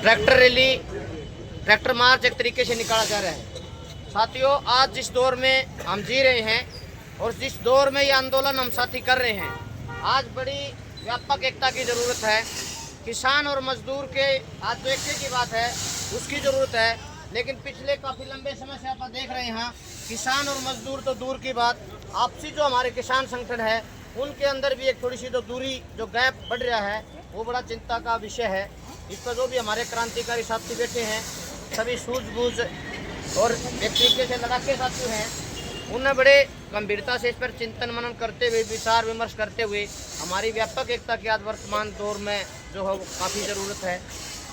Tractor rally, tractor march एक तरीके से निकाला जा रहा है। साथियों, आज जिस दौर में हम जी रहे हैं और जिस दौर में ये आंदोलन हम साथी कर रहे हैं, आज बड़ी व्यापक एकता की ज़रूरत है। किसान और मजदूर के आज जो एकता की बात है उसकी ज़रूरत है, लेकिन पिछले काफ़ी लंबे समय से आप देख रहे हैं किसान और मजदूर तो दूर की बात, आपसी जो हमारे किसान संगठन है उनके अंदर भी एक थोड़ी सी जो दूरी, जो गैप बढ़ रहा है, वो बड़ा चिंता का विषय है। इस पर जो भी हमारे क्रांतिकारी साथी बैठे हैं, सभी सूझबूझ और एक तरीके से लड़ाके साथी हैं, उन्हें बड़े गंभीरता से इस पर चिंतन मनन करते हुए, विचार विमर्श करते हुए हमारी व्यापक एकता की आज वर्तमान दौर में जो है वो काफ़ी ज़रूरत है।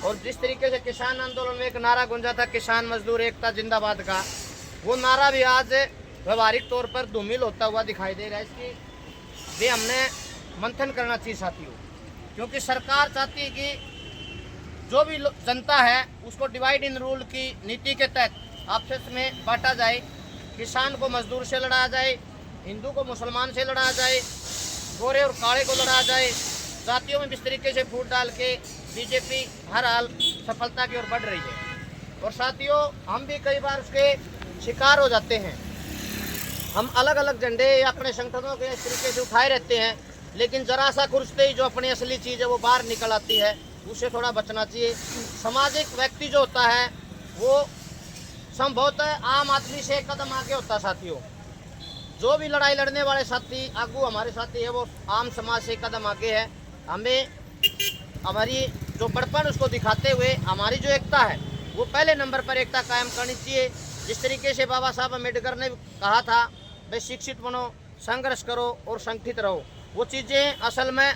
और जिस तरीके से किसान आंदोलन में एक नारा गूंजा था, किसान मजदूर एकता जिंदाबाद का, वो नारा भी आज व्यवहारिक तौर पर धूमिल होता हुआ दिखाई दे रहा है। इसकी भी हमने मंथन करना चाहिए साथियों, क्योंकि सरकार चाहती है कि जो भी जनता है उसको डिवाइड इन रूल की नीति के तहत आपस में बांटा जाए। किसान को मजदूर से लड़ाया जाए, हिंदू को मुसलमान से लड़ाया जाए, गोरे और काले को लड़ाया जाए। जातियों में इस तरीके से फूट डाल के बीजेपी हर हाल सफलता की ओर बढ़ रही है। और साथियों, हम भी कई बार उसके शिकार हो जाते हैं। हम अलग अलग झंडे या अपने संगठनों के इस तरीके से उठाए रहते हैं, लेकिन जरा सा खुरचते ही जो अपनी असली चीज़ है वो बाहर निकल आती है, उससे थोड़ा बचना चाहिए। सामाजिक व्यक्ति जो होता है वो संभवतः आम आदमी से एक कदम आगे होता है साथियों। जो भी लड़ाई लड़ने वाले साथी आगू हमारे साथी है वो आम समाज से एक कदम आगे है। हमें हमारी जो बड़पन उसको दिखाते हुए हमारी जो एकता है वो पहले नंबर पर एकता कायम करनी चाहिए। जिस तरीके से बाबा साहब अम्बेडकर ने कहा था, भाई शिक्षित बनो, संघर्ष करो और संगठित रहो, वो चीज़ें असल में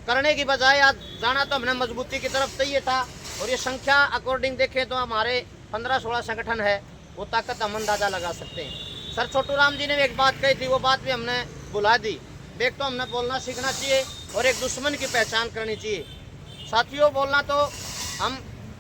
करने की बजाय आज जाना तो हमने मजबूती की तरफ चाहिए था। और ये संख्या अकॉर्डिंग देखें तो हमारे 15-16 संगठन है, वो ताकत हम अंदाज़ा लगा सकते हैं। सर छोटू राम जी ने भी एक बात कही थी, वो बात भी हमने बुला दी। एक तो हमने बोलना सीखना चाहिए और एक दुश्मन की पहचान करनी चाहिए। साथियों, बोलना तो हम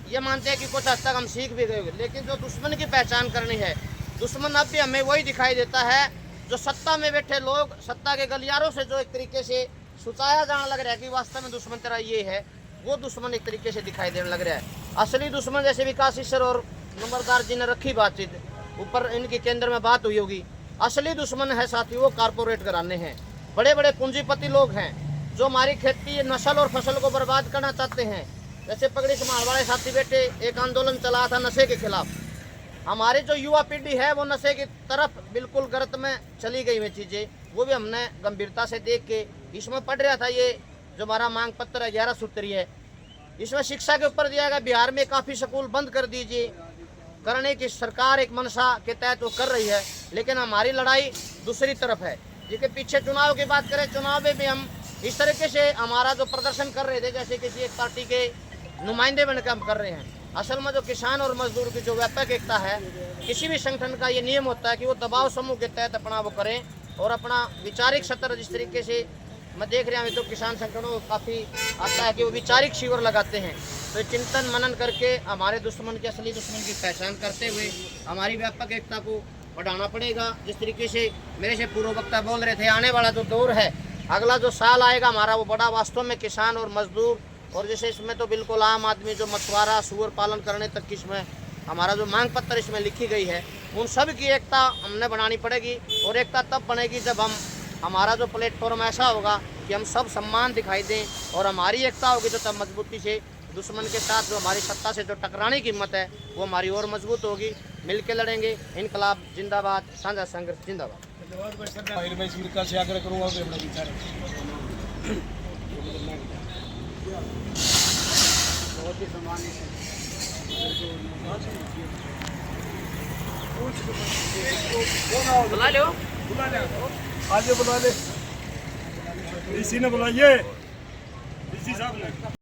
ये मानते हैं कि कुछ हद तक हम सीख भी गए, लेकिन जो दुश्मन की पहचान करनी है, दुश्मन अब भी हमें वही दिखाई देता है जो सत्ता में बैठे लोग, सत्ता के गलियारों से जो एक तरीके से सुचाया जाने लग रहा है कि वास्तव में दुश्मन तेरा ये है, वो दुश्मन एक तरीके से दिखाई देने लग रहा है। असली दुश्मन जैसे विकास ईश्वर और नंबरदार जी ने रखी बातचीत, ऊपर इनके केंद्र में बात हुई होगी, असली दुश्मन है साथियों वो कारपोरेट घराने हैं, बड़े बड़े पूंजीपति लोग हैं जो हमारी खेती, नस्ल और फसल को बर्बाद करना चाहते हैं। जैसे पगड़ी संभाल वाले साथी बैठे, एक आंदोलन चला था नशे के खिलाफ। हमारी जो युवा पीढ़ी है वो नशे की तरफ बिल्कुल गर्त में चली गई हुई चीज़ें, वो भी हमने गंभीरता से देख के इसमें पढ़ रहा था। ये जो हमारा मांग पत्र है 11 सूत्री है, इसमें शिक्षा के ऊपर दिया गया बिहार में काफ़ी स्कूल बंद कर दीजिए करने की सरकार एक मंशा के तहत वो कर रही है, लेकिन हमारी लड़ाई दूसरी तरफ है। जिसके पीछे चुनाव की बात करें, चुनाव में भी हम इस तरीके से हमारा जो प्रदर्शन कर रहे थे जैसे किसी एक पार्टी के नुमाइंदे बनकर हम कर रहे हैं। असल में जो किसान और मजदूर की जो व्यापक एकता है, किसी भी संगठन का ये नियम होता है कि वो दबाव समूह के तहत अपना वो करें और अपना विचारिक सत्र, जिस तरीके से मैं देख रहा हूँ तो किसान संगठनों को काफ़ी आता है कि वो विचारिक शिविर लगाते हैं। तो चिंतन मनन करके हमारे दुश्मन के, असली दुश्मन की पहचान करते हुए हमारी व्यापक एकता को बढ़ाना पड़ेगा। जिस तरीके से मेरे से पूर्व वक्ता बोल रहे थे, आने वाला जो दौर है, अगला जो साल आएगा हमारा, वो बड़ा वास्तव में किसान और मजदूर और जैसे इसमें तो बिल्कुल आम आदमी जो मछुआरा, सूअर पालन करने तक की इसमें हमारा जो मांग पत्र इसमें लिखी गई है, उन सब की एकता हमने बनानी पड़ेगी। और एकता तब बनेगी जब हमारा जो प्लेटफॉर्म ऐसा होगा कि हम सब सम्मान दिखाई दें, और हमारी एकता होगी तो तब मजबूती से दुश्मन के साथ जो हमारी सत्ता से जो टकराने की हिम्मत है वो हमारी और मजबूत होगी। मिल के लड़ेंगे। इनकलाब जिंदाबाद, साझा संघर्ष जिंदाबाद। बुला लो, आज बुला ले, इसी ने बुलाइए, इसी साहब ने।